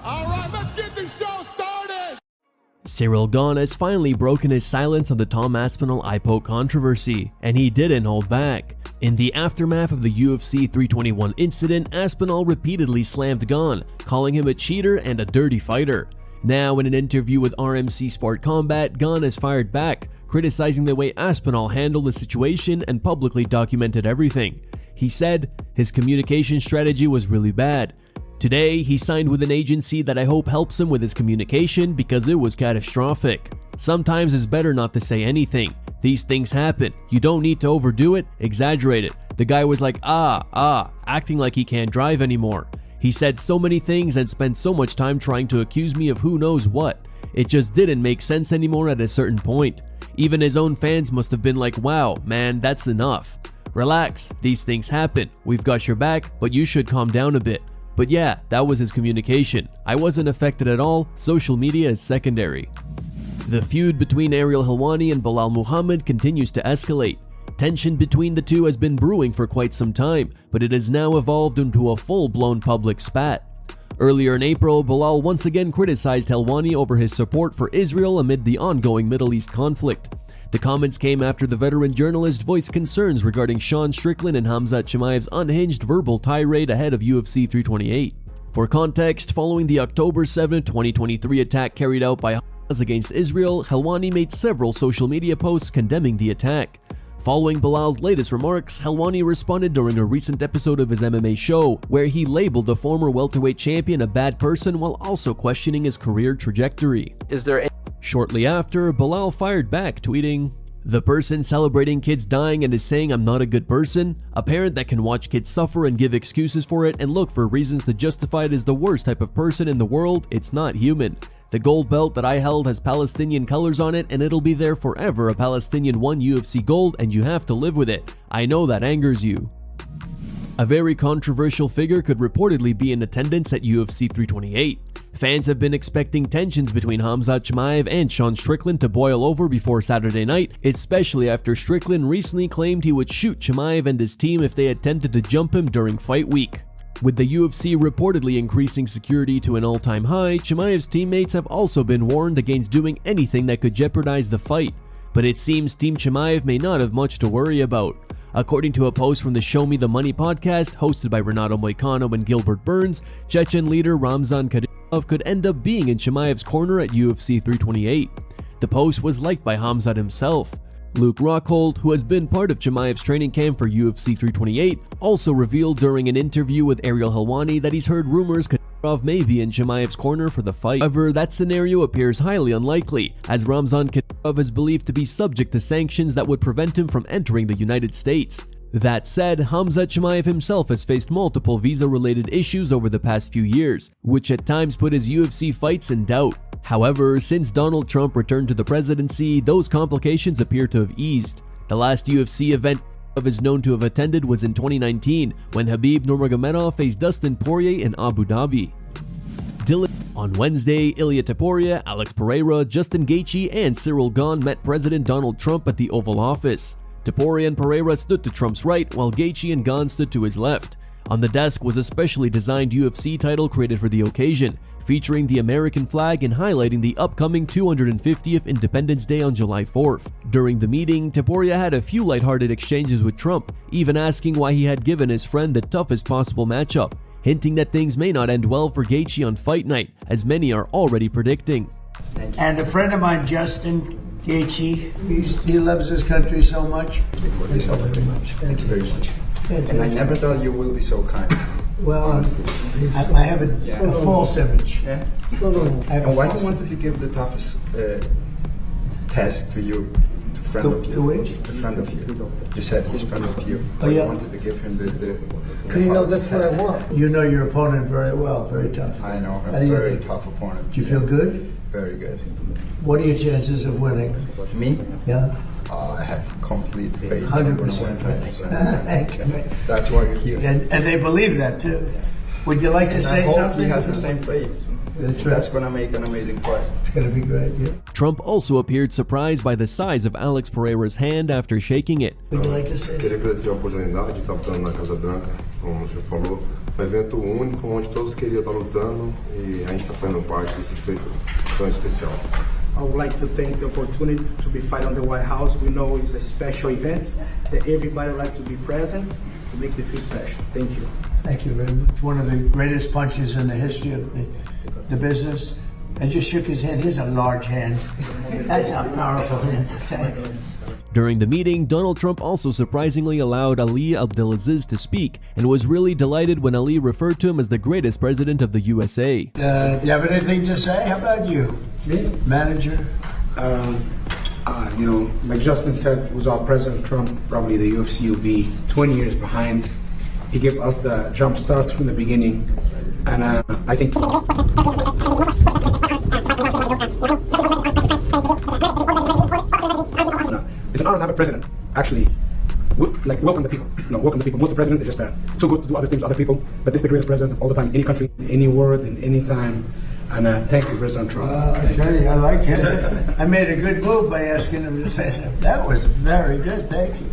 All right, let's get this show started. Ciryl Gane has finally broken his silence on the Tom Aspinall eye poke controversy, and he didn't hold back. In the aftermath of the UFC 321 incident, Aspinall repeatedly slammed Gane, calling him a cheater and a dirty fighter. Now, in an interview with RMC Sport Combat, Gane has fired back, criticizing the way Aspinall handled the situation and publicly documented everything. He said his communication strategy was really bad. Today, he signed with an agency that I hope helps him with his communication because it was catastrophic. Sometimes it's better not to say anything. These things happen. You don't need to overdo it, exaggerate it. The guy was like, acting like he can't drive anymore. He said so many things and spent so much time trying to accuse me of who knows what. It just didn't make sense anymore at a certain point. Even his own fans must have been like, wow, man, that's enough. Relax, these things happen. We've got your back, but you should calm down a bit. But yeah, that was his communication. I wasn't affected at all. Social media is secondary. The feud between Ariel Helwani and Belal Muhammad continues to escalate. Tension between the two has been brewing for quite some time, but it has now evolved into a full-blown public spat. Earlier in April, Belal once again criticized Helwani over his support for Israel amid the ongoing Middle East conflict. The comments came after the veteran journalist voiced concerns regarding Strickland and Khamzat Chimaev's unhinged verbal tirade ahead of UFC 328. For context, following the October 7, 2023 attack carried out by Hamas against Israel, Helwani made several social media posts condemning the attack. Following Belal's latest remarks, Helwani responded during a recent episode of his MMA show, where he labeled the former welterweight champion a bad person while also questioning his career trajectory. Shortly after, Belal fired back, tweeting, "The person celebrating kids dying and is saying I'm not a good person, a parent that can watch kids suffer and give excuses for it and look for reasons to justify it is the worst type of person in the world. It's not human. The gold belt that I held has Palestinian colors on it and it'll be there forever. A Palestinian won UFC gold and you have to live with it. I know that angers you." A very controversial figure could reportedly be in attendance at UFC 328. Fans have been expecting tensions between Khamzat Chimaev and Strickland to boil over before Saturday night, especially after Strickland recently claimed he would shoot Chimaev and his team if they attempted to jump him during fight week. With the UFC reportedly increasing security to an all-time high, Chimaev's teammates have also been warned against doing anything that could jeopardize the fight. But it seems Team Chimaev may not have much to worry about. According to a post from the Show Me the Money podcast, hosted by Renato Moicano and Gilbert Burns, Chechen leader Ramzan Kadyrov could end up being in Chimaev's corner at UFC 328. The post was liked by Khamzat himself. Luke Rockhold, who has been part of Chimaev's training camp for UFC 328, also revealed during an interview with Ariel Helwani that he's heard rumors Kadyrov may be in Chimaev's corner for the fight. However, that scenario appears highly unlikely, as Ramzan Kadyrov is believed to be subject to sanctions that would prevent him from entering the United States. That said, Khamzat Chimaev himself has faced multiple visa-related issues over the past few years, which at times put his UFC fights in doubt. However, since Donald Trump returned to the presidency, those complications appear to have eased. The last UFC event Chimaev is known to have attended was in 2019, when Khabib Nurmagomedov faced Dustin Poirier in Abu Dhabi. Dillon. On Wednesday, Topuria, Alex Pereira, Justin Gaethje, and Ciryl Gane met President Donald Trump at the Oval Office. Topuria and Pereira stood to Trump's right, while Gaethje and Gane stood to his left. On the desk was a specially designed UFC title created for the occasion, featuring the American flag and highlighting the upcoming 250th Independence Day on July 4th. During the meeting, Topuria had a few lighthearted exchanges with Trump, even asking why he had given his friend the toughest possible matchup, hinting that things may not end well for Gaethje on fight night, as many are already predicting. And a friend of mine, Justin Gaethje, he loves his country so much. Thank you so very much. Thank you very much. And I never thought you would be so kind. Well, I have a false image. Yeah. And why do you wanted to give the toughest test to you, to friend of you? To which? A friend of you. You said he's friend of you. Oh, yeah. You wanted to give him the You know, that's what I want. You know your opponent very well, very tough. I know him, How do you very think? tough opponent. Do you feel good? Very good. What are your chances of winning? Me? Yeah? I have complete faith. 100%. That's why you're here. And they believe that too. Would you like to And say I hope something? he has the same faith. That's right. That's going to make an amazing fight. It's going to be great, yeah. Trump also appeared surprised by the size of Alex Pereira's hand after shaking it. Would you like to say something? Queria agradecer a oportunidade de estar lutando na Casa Branca, como o senhor falou. evento único onde todos queriam estar lutando e a gente está fazendo parte desse feito tão especial. I would like to thank the opportunity to be fighting on the White House. We know it's a special event that everybody would like to be present to make it feel special. Thank you. Thank you very much. One of the greatest punches in the history of the business. And just shook his hand. He has a large hand. That's a powerful hand to take. During the meeting, Donald Trump also surprisingly allowed Ali Abdelaziz to speak and was really delighted when Ali referred to him as the greatest president of the USA. Do you have anything to say? How about you? Me? Manager? You know, like Justin said, without President Trump, probably the UFC will be 20 years behind. He gave us the jump start from the beginning, and I think it's an honor to have a president actually welcome the people. You know, welcome the people. Most of the presidents are just too good to do other things to other people, but this is the greatest president of all the time, any country, any world, and any time. And thank you, President Trump. I tell you, I like it. I made a good move by asking him to say that. That was very good. Thank you.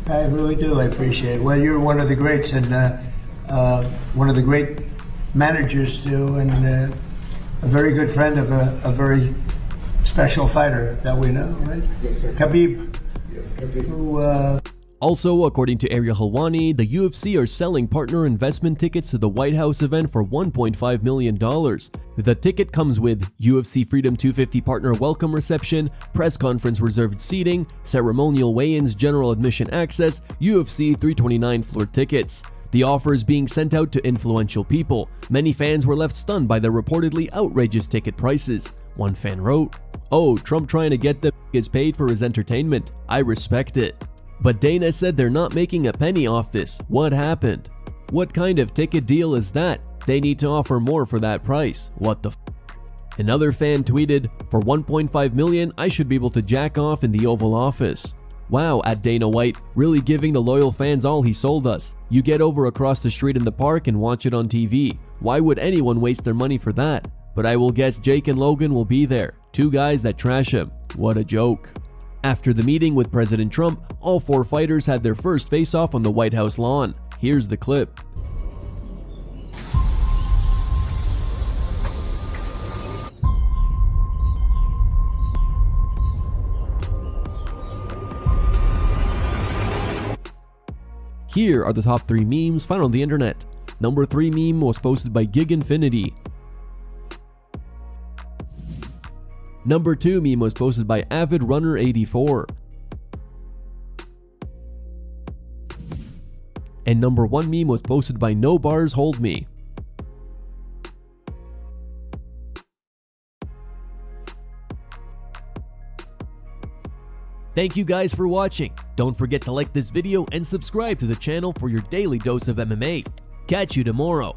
I really do. I appreciate it. Well, you're one of the greats and one of the great managers too, and a very good friend of a very special fighter that we know, right? Yes, sir. Khabib. Yes, Khabib. Who, Also, according to Ariel Helwani, the UFC are selling partner investment tickets to the White House event for $1.5 million. The ticket comes with UFC Freedom 250 partner welcome reception, press conference reserved seating, ceremonial weigh-ins, general admission access, UFC 329 floor tickets. The offer is being sent out to influential people. Many fans were left stunned by the reportedly outrageous ticket prices. One fan wrote, "Oh, Trump trying to get them is paid for his entertainment. I respect it." But Dana said they're not making a penny off this. What happened? What kind of ticket deal is that? They need to offer more for that price. What the f? Another fan tweeted, "For $1.5 million, I should be able to jack off in the Oval Office." Wow, at Dana White, really giving the loyal fans all he sold us. You get over across the street in the park and watch it on TV. Why would anyone waste their money for that? But I will guess Jake and Logan will be there. Two guys that trash him. What a joke. After the meeting with President Trump, all four fighters had their first face-off on the White House lawn. Here's the clip. Here are the top 3 memes found on the internet. Number 3 meme was posted by Gig Infinity. Number 2 meme was posted by Avid Runner 84. And number 1 meme was posted by No Bars Hold Me. Thank you guys for watching. Don't forget to like this video and subscribe to the channel for your daily dose of MMA. Catch you tomorrow.